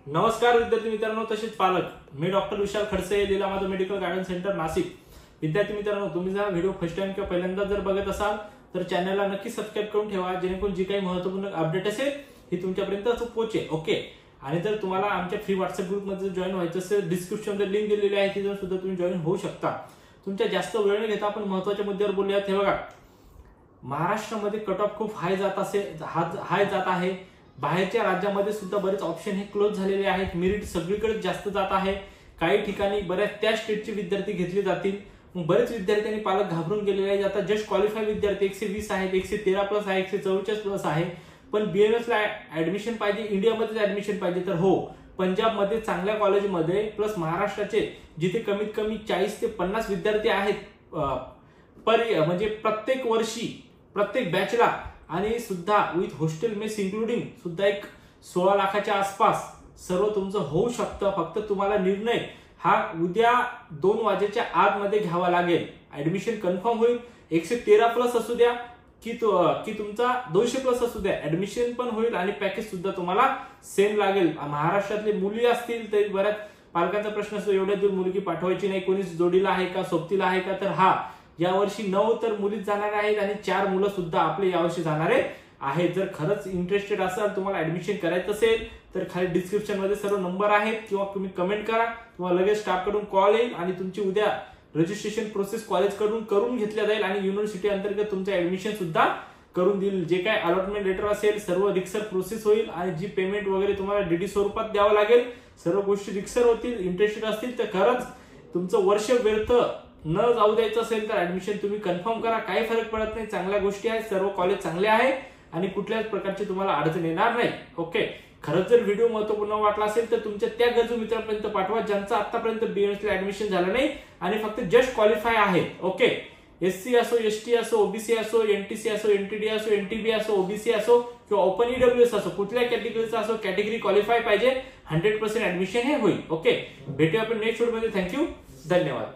नमस्कार विद्यार्थी मित्रांनो तसेच पालक, मी doctor Vishal Khadse, Leelamata medical guidance centre Nashik. विद्यार्थी मित्रांनो, तुम्ही जर व्हिडिओ फर्स्ट टाइम किंवा पहिल्यांदा जर बघत असाल तर चॅनलला नक्की सबस्क्राइब करून ठेवा, जेणेकरून जी काही महत्त्वपूर्ण अपडेट असेल ही तुमच्यापर्यंत पोहोचेल। ओके। आणि जर तुम्हाला आमच्या फ्री व्हॉट्सअप ग्रुपमध्ये जॉईन व्हायचं असेल, डिस्क्रिप्शनमध्ये लिंक दिलेली आहे, तिथून सुद्धा तुम्ही जॉईन होऊ शकता। तुमच्या जास्त वेळ न घेता आपण महत्त्वाच्या मुद्द्यावर बोलूयात। हे बघा, महाराष्ट्रामध्ये कट ऑफ खूप हाय जात आहे। बाहेरच्या राज्यामध्ये सुद्धा बरेच ऑप्शन हे क्लोज झालेले आहेत। मेरिट सगळीकडे जास्त जात आहे। काही ठिकाणी बऱ्याच त्या स्टेटचे विद्यार्थी घेतले जातील। बरेच विद्यार्थ्यांनी पालक घाबरून गेलेले आहेत। आता जस्ट क्वालिफाय विद्यार्थी 120 आहेत, 113 प्लस आहे, 144 प्लस आहे। पण बीएमएस ला ऍडमिशन पाहिजे, इंडियामध्ये ऍडमिशन पाहिजे तर हो, पंजाबमध्ये चांगल्या कॉलेजमध्ये प्लस महाराष्ट्राचे जिथे कमीत कमी 40 ते 50 विद्यार्थी आहेत म्हणजे प्रत्येक वर्षी प्रत्येक बॅचला, आणि सुद्धा विथ हॉस्टेल मेस इन्क्लुडिंग सुद्धा एक 16 लाखाच्या आसपास सर्व तुमचं होऊ शकतं। फक्त तुम्हाला निर्णय हा उद्या 2 वाजेच्या आतमध्ये घ्यावा लागेल। ऍडमिशन कन्फर्म होईल। 113 प्लस असू द्या की तुमचा 200 प्लस असू द्या, ऍडमिशन पण होईल आणि पॅकेज सुद्धा तुम्हाला सेम लागेल। महाराष्ट्रातले मुली असतील तरी बऱ्याच पालकांचा प्रश्न असतो, एवढ्या दूर मुलगी पाठवायची नाही, कोणी जोडीला आहे का, सोबतीला आहे का? तर हा, यावर्षी 9 तर मुलीच जाणार आहेत आणि 4 मुलं सुद्धा आपले यावर्षी जाणारे आहेत। जर खरंच इंटरेस्टेड असाल, तुम्हाला ऍडमिशन करायचं असेल तर खाली डिस्क्रिप्शन मध्ये सर्व नंबर आहेत, किंवा तुम्ही कमेंट करा, तुम्हाला लगेच स्टाफ कडून कॉल येईल आणि तुमची उद्या रजिस्ट्रेशन प्रोसेस कॉलेज कडून करून घेतल्या जाईल आणि युनिव्हर्सिटी अंतर्गत तुमचं ऍडमिशन सुद्धा करून देईल। जे काय अलॉटमेंट लेटर असेल सर्व रिक्सर प्रोसेस होईल आणि जी पेमेंट वगैरे तुम्हाला डीडी स्वरूपात द्यावं लागेल, सर्व गोष्टी रिक्सर होतील। इंटरेस्टेड असतील तर खरंच तुमचं वर्ष व्यर्थ न जाऊ द्यायचं असेल तर ऍडमिशन तुम्ही कन्फर्म करा। काही फरक पडत नाही, चांगल्या गोष्टी आहेत, सर्व कॉलेज चांगले आहे आणि कुठल्याच प्रकारची तुम्हाला अडचण येणार नाही। ओके। खरंच जर व्हिडिओ महत्त्वपूर्ण वाटला असेल तर तुमच्या त्या गरजू मित्रांपर्यंत पाठवा ज्यांचं आतापर्यंत बीएमएस ला ऍडमिशन झालं नाही आणि फक्त जस्ट क्वालिफाय आहे। ओके। एससी असो, एसटी असो, ओबीसी असो, एनटीसी असो, एनटीडी असो, एनटीबी असो, ओबीसी असो किंवा ओपन ईडब्ल्यूएस असो, कुठल्या कॅटेगरीचा असो, कॅटेगरी क्वालिफाय पाहिजे, 100% ऍडमिशन हे होईल। ओके। भेटूया आपण नेक्स्ट व्हिडिओ मध्ये। थँक्यू, धन्यवाद।